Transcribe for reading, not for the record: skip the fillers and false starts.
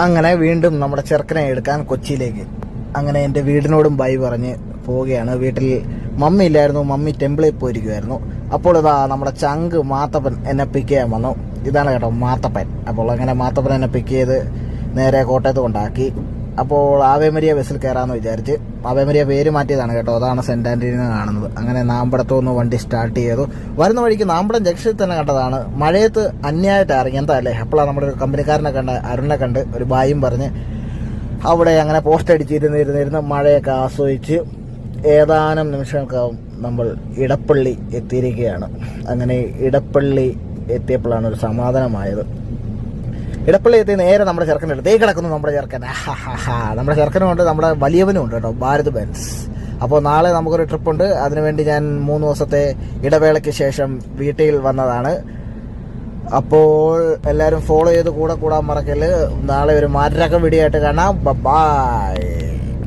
അങ്ങനെ വീണ്ടും നമ്മുടെ ചെറുക്കനെ എടുക്കാൻ കൊച്ചിയിലേക്ക്. അങ്ങനെ എൻ്റെ വീടിനോടും ബൈ പറഞ്ഞ് പോവുകയാണ്. വീട്ടിൽ മമ്മി ഇല്ലായിരുന്നു, മമ്മി ടെമ്പിളിൽ പോയിരിക്കുമായിരുന്നു. അപ്പോൾ ഇതാ നമ്മുടെ ചങ്ക് മാത്തപ്പൻ എന്നെ പിക്ക് ചെയ്യാൻ വന്നു. ഇതാണ് കേട്ടോ മാത്തപ്പൻ. അപ്പോൾ അങ്ങനെ മാത്തപ്പൻ എന്നെ പിക്ക് ചെയ്ത് നേരെ കോട്ടയത്ത് കൊണ്ടാക്കി. അപ്പോൾ ആവേമരിയ ബസ്സിൽ കയറാമെന്ന് വിചാരിച്ച്. ആവേമരിയ പേര് മാറ്റിയതാണ് കേട്ടോ, അതാണ് സെൻറ്റ് ആൻ്റണീനെ കാണുന്നത്. അങ്ങനെ നാമ്പടത്തുനിന്ന് വണ്ടി സ്റ്റാർട്ട് ചെയ്തു. വരുന്ന വഴിക്ക് നാമ്പടം ജംഗ്ഷനിൽ തന്നെ കണ്ടതാണ്. മഴയത്ത് അന്യായിട്ട് ഇറങ്ങി, എന്താ അല്ലേ. അപ്പോഴാണ് നമ്മുടെ ഒരു കമ്പനിക്കാരനെ കണ്ട്, അരുണിനെ കണ്ട് ഒരു ബായും പറഞ്ഞ് അവിടെ അങ്ങനെ പോസ്റ്റ് അടിച്ചിരുന്നിരുന്നിരുന്ന് മഴയൊക്കെ ആസ്വദിച്ച് ഏതാനും നിമിഷങ്ങൾക്കാവും നമ്മൾ ഇടപ്പള്ളി എത്തിയിരിക്കുകയാണ്. അങ്ങനെ ഇടപ്പള്ളി എത്തിയപ്പോഴാണ് ഒരു സമാധാനമായത്. ഇടപ്പള്ളി എത്തി നേരെ നമ്മുടെ ചെറുക്കൻ്റെ അടുത്തേ കിടക്കുന്നു. നമ്മുടെ ചെറുക്കൻ നമ്മുടെ ചെറുക്കനും ഉണ്ട്, നമ്മുടെ വലിയവനും ഉണ്ട് കേട്ടോ, ഭാരത് ബെൻസ്. അപ്പോൾ നാളെ നമുക്കൊരു ട്രിപ്പുണ്ട്. അതിനുവേണ്ടി ഞാൻ 3 ദിവസത്തെ ഇടവേളയ്ക്ക് ശേഷം വീട്ടിൽ വന്നതാണ്. അപ്പോൾ എല്ലാവരും ഫോളോ ചെയ്ത് കൂടെ കൂടാൻ മറക്കല്. നാളെ ഒരു മാറ്റരക്കം വീഡിയോ ആയിട്ട് കാണാം. ബൈ.